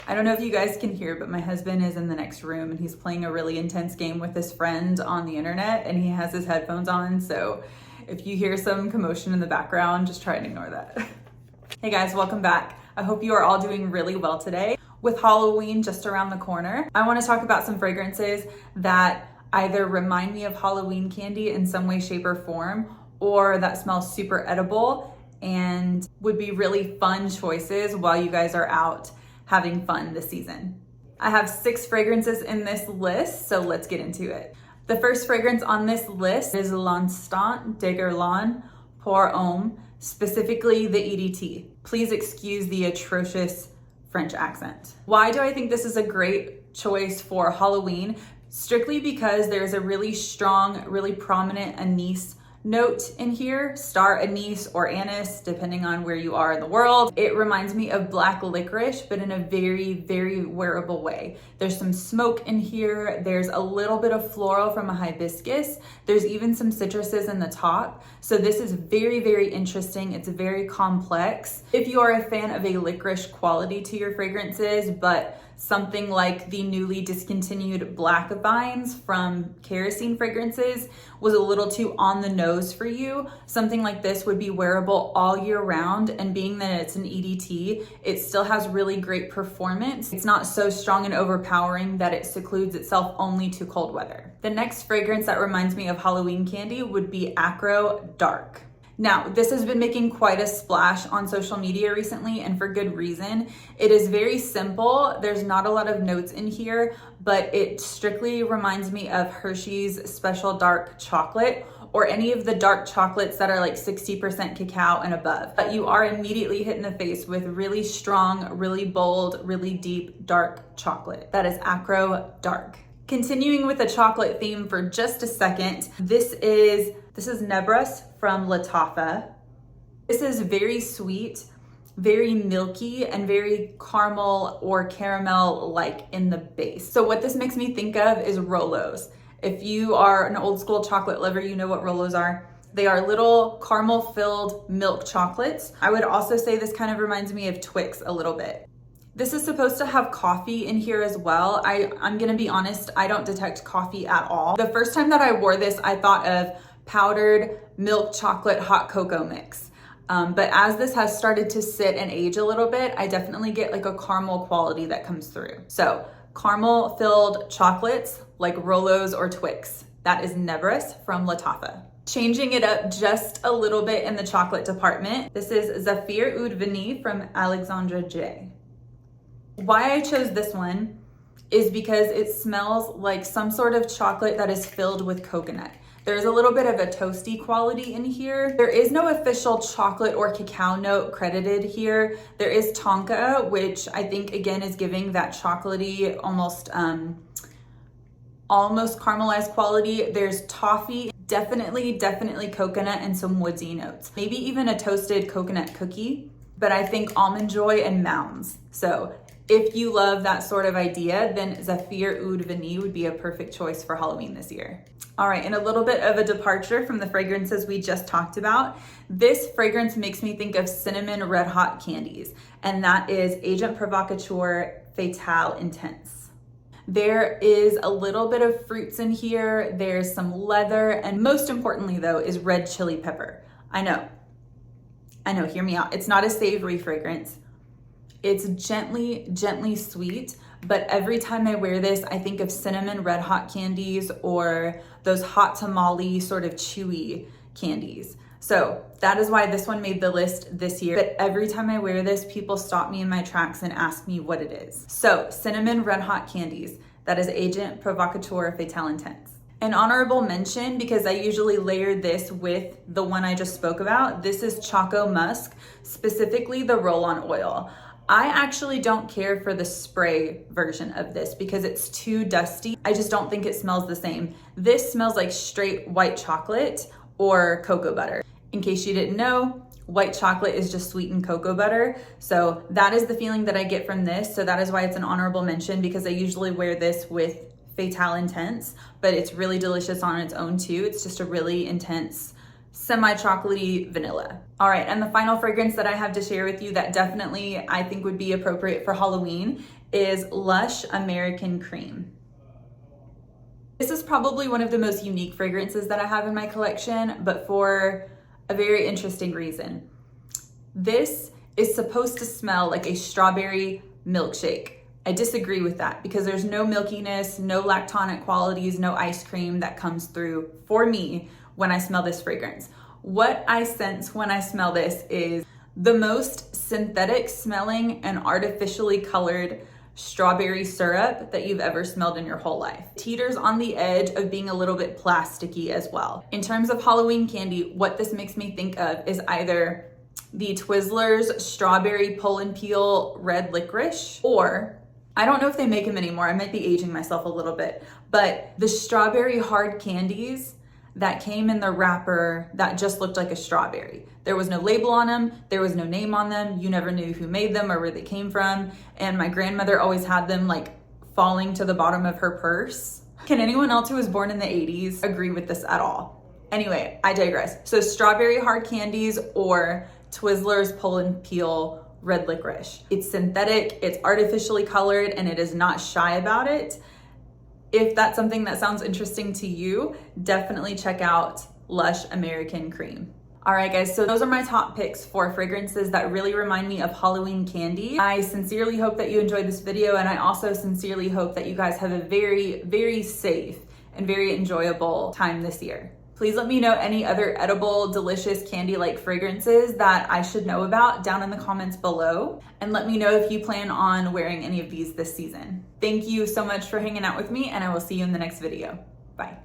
I don't know if you guys can hear, but my husband is in the next room and he's playing a really intense game with his friend on the internet and he has his headphones on. So if you hear some commotion in the background, just try and ignore that. Hey guys, welcome back. I hope you are all doing really well today. With Halloween just around the corner, I want to talk about some fragrances that either remind me of Halloween candy in some way, shape, or form, or that smell super edible and would be really fun choices while you guys are out having fun this season. I have 6 fragrances in this list, so let's get into it. The first fragrance on this list is L'Instant de Guerlain Pour Homme, specifically the EDT. Please excuse the atrocious French accent. Why do I think this is a great choice for Halloween? Strictly because there's a really strong, really prominent anise note in here, star anise or anise, depending on where you are in the world. It reminds me of black licorice, but in a very, very wearable way. There's some smoke in here. There's a little bit of floral from a hibiscus. There's even some citruses in the top. So this is very, very interesting. It's very complex. If you are a fan of a licorice quality to your fragrances, but something like the newly discontinued Black Vines from Kerosene Fragrances was a little too on the nose for you, something like this would be wearable all year round. And being that it's an EDT, it still has really great performance. It's not so strong and overpowering that it secludes itself only to cold weather. The next fragrance that reminds me of Halloween candy would be Acro Dark. Now, this has been making quite a splash on social media recently, and for good reason. It is very simple. There's not a lot of notes in here, but it strictly reminds me of Hershey's Special Dark Chocolate or any of the dark chocolates that are like 60% cacao and above. But you are immediately hit in the face with really strong, really bold, really deep, dark chocolate. That is Acro Dark. Continuing with the chocolate theme for just a second, this is Nebras from Lattafa. This is very sweet, very milky, and very caramel or caramel-like in the base. So what this makes me think of is Rolos. If you are an old school chocolate lover, you know what Rolos are. They are little caramel-filled milk chocolates. I would also say this kind of reminds me of Twix a little bit. This is supposed to have coffee in here as well. I'm gonna be honest, I don't detect coffee at all. The first time that I wore this, I thought of powdered milk chocolate hot cocoa mix. But as this has started to sit and age a little bit, I definitely get like a caramel quality that comes through. So caramel filled chocolates like Rolos or Twix. That is Nebras from Lattafa. Changing it up just a little bit in the chocolate department, this is Zafir Oud Vanille from Alexandra J. Why I chose this one is because it smells like some sort of chocolate that is filled with coconut. There's a little bit of a toasty quality in here. There is no official chocolate or cacao note credited here. There is tonka, which I think again is giving that chocolatey, almost caramelized quality. There's toffee, definitely coconut and some woodsy notes. Maybe even a toasted coconut cookie, but I think almond joy and mounds. So if you love that sort of idea, then Zafir Oud Vanille would be a perfect choice for Halloween this year. All right, and a little bit of a departure from the fragrances we just talked about. This fragrance makes me think of cinnamon red hot candies, and that is Agent Provocateur Fatale Intense. There is a little bit of fruits in here, there's some leather, and most importantly though is red chili pepper. I know, hear me out. It's not a savory fragrance. It's gently sweet, but every time I wear this, I think of cinnamon red hot candies or those hot tamale sort of chewy candies. So that is why this one made the list this year. But every time I wear this, people stop me in my tracks and ask me what it is. So cinnamon red hot candies, that is Agent Provocateur Fatale Intense. An honorable mention, because I usually layer this with the one I just spoke about, this is Choco Musk, specifically the roll-on oil. I actually don't care for the spray version of this because it's too dusty. I just don't think it smells the same. This smells like straight white chocolate or cocoa butter. In case you didn't know, white chocolate is just sweetened cocoa butter. So that is the feeling that I get from this. So that is why it's an honorable mention, because I usually wear this with Fatale Intense, but it's really delicious on its own too. It's just a really intense semi-chocolatey vanilla. All right, and the final fragrance that I have to share with you that definitely I think would be appropriate for Halloween is Lush American Cream. This is probably one of the most unique fragrances that I have in my collection, but for a very interesting reason. This is supposed to smell like a strawberry milkshake. I disagree with that because there's no milkiness, no lactonic qualities, no ice cream that comes through for me when I smell this fragrance. What I sense when I smell this is the most synthetic smelling and artificially colored strawberry syrup that you've ever smelled in your whole life. Teeters on the edge of being a little bit plasticky as well. In terms of Halloween candy, what this makes me think of is either the Twizzlers strawberry pull and peel red licorice, or I don't know if they make them anymore. I might be aging myself a little bit, but the strawberry hard candies that came in the wrapper that just looked like a strawberry. There was no label on them. There was no name on them. You never knew who made them or where they came from. And my grandmother always had them like falling to the bottom of her purse. Can anyone else who was born in the 80s agree with this at all? Anyway, I digress. So strawberry hard candies or Twizzlers pull and peel red licorice. It's synthetic, it's artificially colored, and it is not shy about it. If that's something that sounds interesting to you, definitely check out Lush American Cream. All right, guys, so those are my top picks for fragrances that really remind me of Halloween candy. I sincerely hope that you enjoyed this video, and I also sincerely hope that you guys have a very, very safe and very enjoyable time this year. Please let me know any other edible, delicious candy-like fragrances that I should know about down in the comments below. And let me know if you plan on wearing any of these this season. Thank you so much for hanging out with me, and I will see you in the next video. Bye.